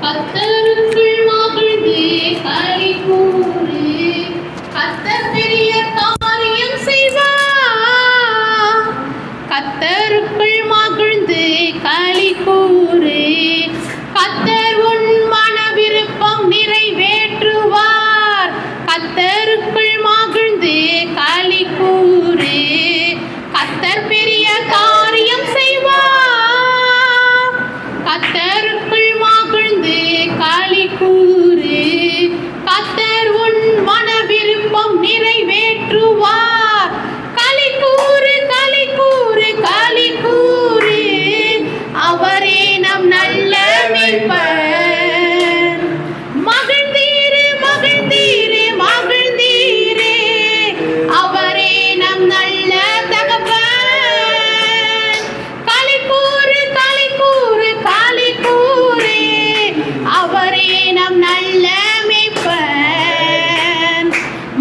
கர்த்தருக்குள் மகிழ்ந்து களிகூரு. கர்த்தர் பெரிய காரியம் செய்வார். கர்த்தருக்குள் மகிழ்ந்து களிகூரு. கர்த்தர் உன் மன விருப்பம் நிறைவேற்றுவார். கர்த்தருக்குள் மகிழ்ந்து களிகூரு. கர்த்தர் பெரிய காரியம் செய்வார். கர்த்தருக்குள் மகிழ்ந்து களிகூரு. கர்த்தர் உன் மன விருப்பம் நிறைவேற்றுவார். களிகூரு களிகூரு களிகூரு. அவரே நம் நல்ல மேய்ப்பர். மகிழ்ந்தீரே மகிழ்ந்தீரே மகிழ்ந்தீரே. அவரே நம் நல்ல தகப்பன். களிகூரு களிகூரு களிகூரு. அவரே நம் நல்ல மேய்ப்பன்.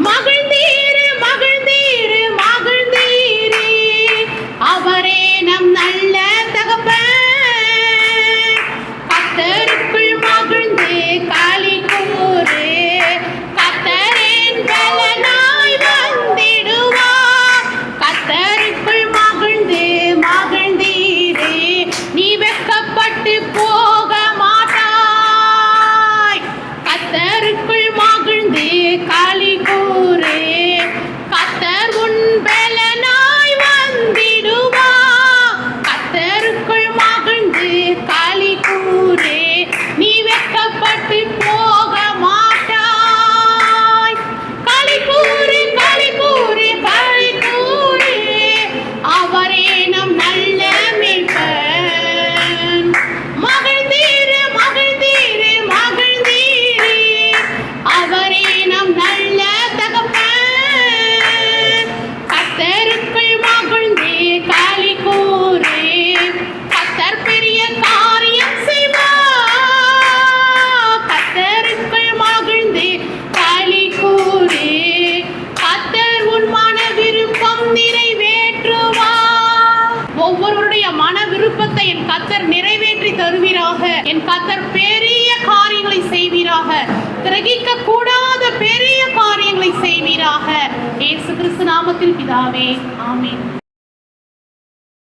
மகிழ்ந்தீரே மகிழ்ந்தீரே மகிழ்ந்தீரே. அவரே நம் நல்ல தகப்பன். கர்த்தருக்குள் மகிழ்ந்து களிகூரு. கர்த்தரின் பலனாய் வந்திடுவார். கர்த்தருக்குள் மகிழ்ந்து மகிழ்ந்தீரே. நீ வெட்கப்பட்டு போக மாட்டாய். கர்த்தருக்குள் மகிழ்ந்து களிகூரு. கர்த்தர் உன் பலனாய் வந்திடுவார். கர்த்தருக்குள் மகிழ்ந்து களிகூரு. நீ வெட்கப்பட்டு போக மாட்டாய். களிகூரு களிகூரு களிகூரு. அவரே நம் நல்ல மேய்ப்பன். மகிழ்ந்தீரே மகிழ்ந்தீரே மகிழ்ந்தீரே. அவரே நம் நல்ல தகப்பன். கர்த்தருக்குள் மகிழ்ந்து களிகூரு. கர்த்தர் பெரிய காரியம் செய்வார். கர்த்தருக்குள் மகிழ்ந்து களிகூரு. கர்த்தர் உன் மன விருப்பம் நிறைவேற்றுவார். ஒவ்வொருவருடைய மன விருப்பத்தை என் கர்த்தர் நிறைவேற்றி தருவீராக. என் கர்த்தர் பெரிய காரியங்களை செய்வீராக. கிரகிக்க கூடாத பெரிய காரியங்களை செய்வீராக. இயேசு கிறிஸ்து நாமத்தில் பிதாவே, ஆமென்.